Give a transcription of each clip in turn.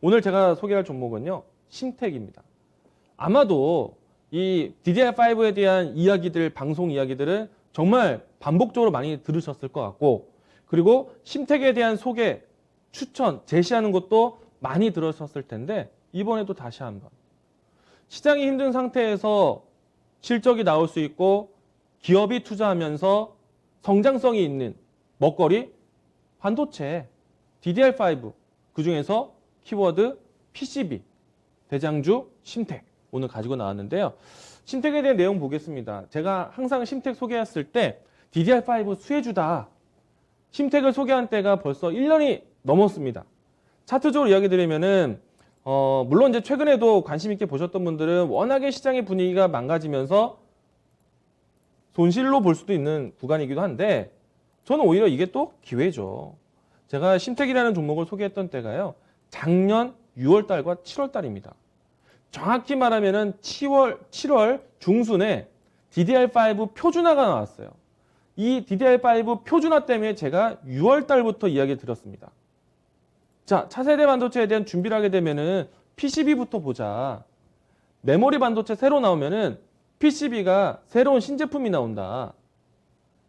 오늘 제가 소개할 종목은요, 심텍입니다. 아마도 이 DDR5에 대한 이야기들, 방송 이야기들은 정말 반복적으로 많이 들으셨을 것 같고, 그리고 심텍에 대한 소개, 추천, 제시하는 것도 많이 들으셨을 텐데, 이번에도 다시 한번 시장이 힘든 상태에서 실적이 나올 수 있고 기업이 투자하면서 성장성이 있는 먹거리, 반도체, DDR5, 그중에서 키워드 PCB, 대장주 심텍 오늘 가지고 나왔는데요. 심텍에 대한 내용 보겠습니다. 제가 항상 심텍 소개했을 때 DDR5 수혜주다. 심텍을 소개한 때가 벌써 1년이 넘었습니다. 차트적으로 이야기 드리면은 물론 이제 최근에도 관심 있게 보셨던 분들은 워낙에 시장의 분위기가 망가지면서 손실로 볼 수도 있는 구간이기도 한데 저는 오히려 이게 또 기회죠. 제가 심텍이라는 종목을 소개했던 때가요. 작년 6월 달과 7월 달입니다. 정확히 말하면은 7월 중순에 DDR5 표준화가 나왔어요. 이 DDR5 표준화 때문에 제가 6월 달부터 이야기 드렸습니다. 자, 차세대 반도체에 대한 준비를 하게 되면은 PCB부터 보자. 메모리 반도체 새로 나오면은 PCB가 새로운 신제품이 나온다.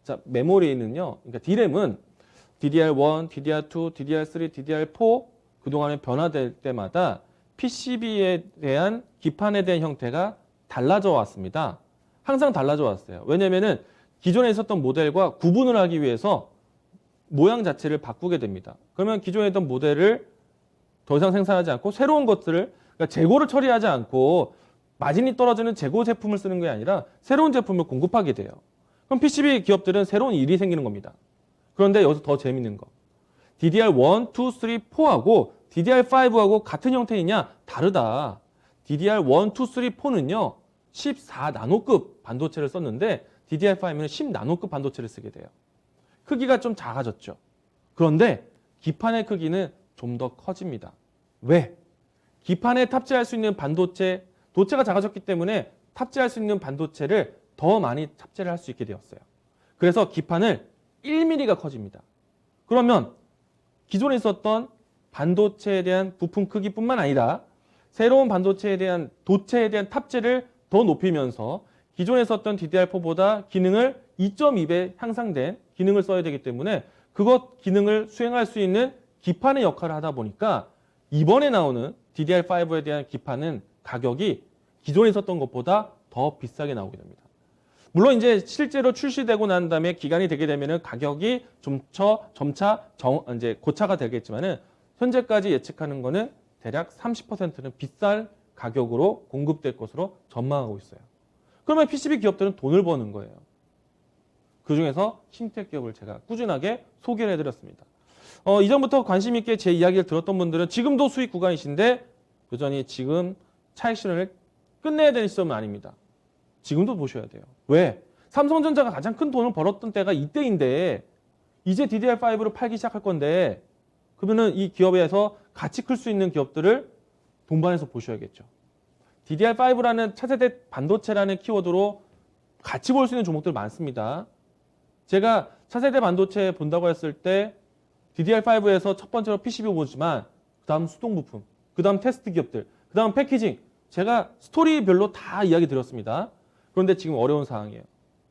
자, 메모리는요. 그러니까 D램은 DDR1, DDR2, DDR3, DDR4 그동안에 변화될 때마다 PCB에 대한 기판에 대한 형태가 달라져 왔습니다. 항상 달라져 왔어요. 왜냐면은 기존에 있었던 모델과 구분을 하기 위해서 모양 자체를 바꾸게 됩니다. 그러면 기존에 있던 모델을 더 이상 생산하지 않고 새로운 것들을 그러니까 재고를 처리하지 않고 마진이 떨어지는 재고 제품을 쓰는 게 아니라 새로운 제품을 공급하게 돼요. 그럼 PCB 기업들은 새로운 일이 생기는 겁니다. 그런데 여기서 더 재밌는 거. DDR1, 2, 3, 4하고 DDR5하고 같은 형태이냐? 다르다. DDR1, 2, 3, 4는요. 14나노급 반도체를 썼는데 DDR5는 10나노급 반도체를 쓰게 돼요. 크기가 좀 작아졌죠. 그런데 기판의 크기는 좀 더 커집니다. 왜? 기판에 탑재할 수 있는 반도체, 도체가 작아졌기 때문에 탑재할 수 있는 반도체를 더 많이 탑재를 할 수 있게 되었어요. 그래서 기판을 1mm가 커집니다. 그러면 기존에 있었던 반도체에 대한 부품 크기뿐만 아니라 새로운 반도체에 대한 도체에 대한 탑재를 더 높이면서 기존에 썼던 DDR4보다 기능을 2.2배 향상된 기능을 써야 되기 때문에 그것 기능을 수행할 수 있는 기판의 역할을 하다 보니까 이번에 나오는 DDR5에 대한 기판은 가격이 기존에 있었던 것보다 더 비싸게 나오게 됩니다. 물론 이제 실제로 출시되고 난 다음에 기간이 되게 되면은 가격이 점차 이제 고차가 되겠지만은 현재까지 예측하는 거는 대략 30%는 비쌀 가격으로 공급될 것으로 전망하고 있어요. 그러면 PCB 기업들은 돈을 버는 거예요. 그중에서 심텍 기업을 제가 꾸준하게 소개를 해드렸습니다. 이전부터 관심 있게 제 이야기를 들었던 분들은 지금도 수익 구간이신데 여전히 지금 차익 실현을 끝내야 되는 시점은 아닙니다. 지금도 보셔야 돼요. 왜? 삼성전자가 가장 큰 돈을 벌었던 때가 이때인데 이제 DDR5를 팔기 시작할 건데 그러면은 이 기업에서 같이 클 수 있는 기업들을 동반해서 보셔야겠죠. DDR5라는 차세대 반도체라는 키워드로 같이 볼 수 있는 종목들 많습니다. 제가 차세대 반도체 본다고 했을 때 DDR5에서 첫 번째로 PCB 보지만 그 다음 수동 부품, 그 다음 테스트 기업들, 그 다음 패키징 제가 스토리별로 다 이야기 드렸습니다. 그런데 지금 어려운 상황이에요.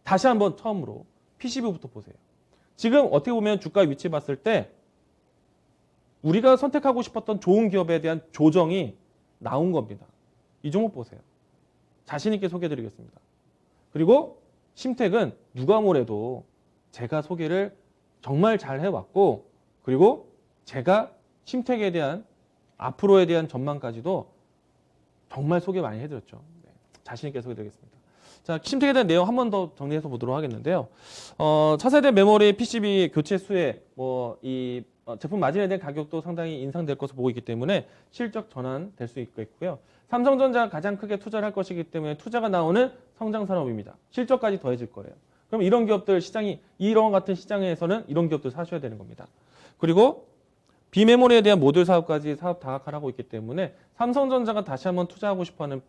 다시 한번 처음으로 PCB부터 보세요. 지금 어떻게 보면 주가 위치 봤을 때 우리가 선택하고 싶었던 좋은 기업에 대한 조정이 나온 겁니다. 이 종목 보세요. 자신 있게 소개해드리겠습니다. 그리고 심텍은 누가 뭐래도 제가 소개를 정말 잘 해왔고 그리고 제가 심텍에 대한 앞으로에 대한 전망까지도 정말 소개 많이 해드렸죠. 네, 자신 있게 소개해드리겠습니다. 자, 심텍에 대한 내용 한 번 더 정리해서 보도록 하겠는데요. 차세대 메모리 PCB 교체 수혜, 제품 마진에 대한 가격도 상당히 인상될 것으로 보고 있기 때문에 실적 전환될 수 있겠고요. 삼성전자가 가장 크게 투자를 할 것이기 때문에 투자가 나오는 성장 산업입니다. 실적까지 더해질 거예요. 그럼 이런 기업들 이런 같은 시장에서는 이런 기업들 사셔야 되는 겁니다. 그리고 비메모리에 대한 모듈 사업까지 사업 다각화를 하고 있기 때문에 삼성전자가 다시 한번 투자하고 싶어하는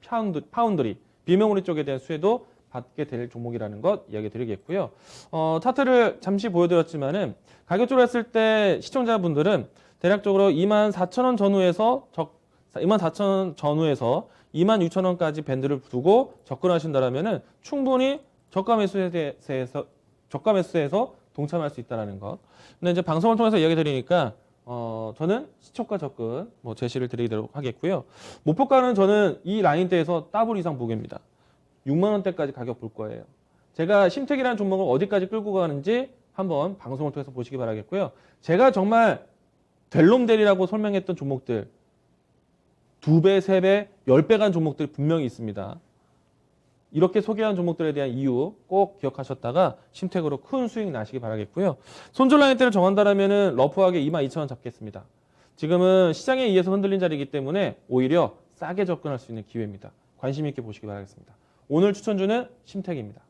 파운드리, 비메모리 쪽에 대한 수혜도 받게 될 종목이라는 것 이야기 드리겠고요. 차트를 잠시 보여드렸지만은 가격적으로 했을 때 시청자분들은 대략적으로 24,000원 전후에서 24,000원 전후에서 26,000원까지 밴드를 두고 접근하신다라면은 충분히 저가 매수에서 동참할 수 있다라는 것. 근데 이제 방송을 통해서 이야기 드리니까 저는 시초가 접근 제시를 드리도록 하겠고요. 목표가는 저는 이 라인대에서 더블 이상 보겠습니다. 6만 원대까지 가격 볼 거예요. 제가 심택이라는 종목을 어디까지 끌고 가는지 한번 방송을 통해서 보시기 바라겠고요. 제가 정말 델롬델이라고 설명했던 종목들 2배, 3배, 10배 간 종목들이 분명히 있습니다. 이렇게 소개한 종목들에 대한 이유 꼭 기억하셨다가 심택으로 큰 수익 나시기 바라겠고요. 손절 라인대를 정한다라면은 러프하게 22,000원 잡겠습니다. 지금은 시장에 의해서 흔들린 자리이기 때문에 오히려 싸게 접근할 수 있는 기회입니다. 관심 있게 보시기 바라겠습니다. 오늘 추천주는 심택입니다.